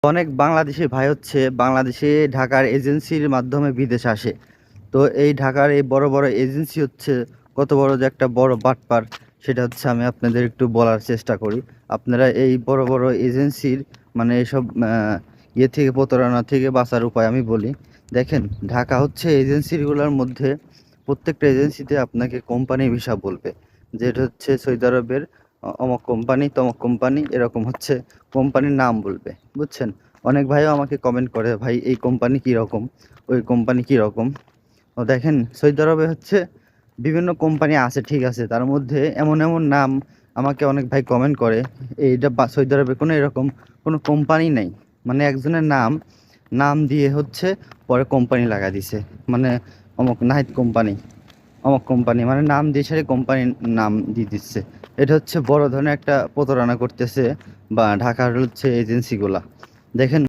অনেক বাংলাদেশি ভাই হচ্ছে বাংলাদেশে ঢাকার এজেন্সির মাধ্যমে বিদেশ আসে। তো এই ঢাকার এই বড় বড় এজেন্সি হচ্ছে কত বড় যে একটা বড় বাটপার, সেটা হচ্ছে আমি আপনাদের একটু বলার চেষ্টা করি। আপনারা এই বড় বড় এজেন্সির মানে এসব ইয়ে থেকে, প্রতারণা থেকে বাঁচার উপায় আমি বলি। দেখেন, ঢাকা হচ্ছে এজেন্সিগুলোর মধ্যে প্রত্যেকটা এজেন্সিতে আপনাকে কোম্পানি ভিসা বলবে, যেটা হচ্ছে সৌদি আরবের অমুক কোম্পানি তমুক কোম্পানি, এরকম হচ্ছে কোম্পানির নাম বলবে। বুঝছেন? অনেক ভাইও আমাকে কমেন্ট করে, ভাই এই কোম্পানি কীরকম, ওই কোম্পানি কীরকম। ও দেখেন, সৌদি আরবে হচ্ছে বিভিন্ন কোম্পানি আছে, ঠিক আছে, তার মধ্যে এমন এমন নাম, আমাকে অনেক ভাই কমেন্ট করে এইটা সৌদি আরবে কোনো এরকম কোনো কোম্পানি নেই। মানে একজনের নাম নাম দিয়ে হচ্ছে পরে কোম্পানি লাগা দিছে, মানে অমুক নাহিদ কোম্পানি, অমুক কোম্পানি, মানে নাম দিয়ে সারি কোম্পানির নাম দিয়ে দিচ্ছে। এটা হচ্ছে বড় ধরনের একটা প্রতারণা করতেছে বা ঢাকার হচ্ছে এজেন্সিগুলা। দেখেন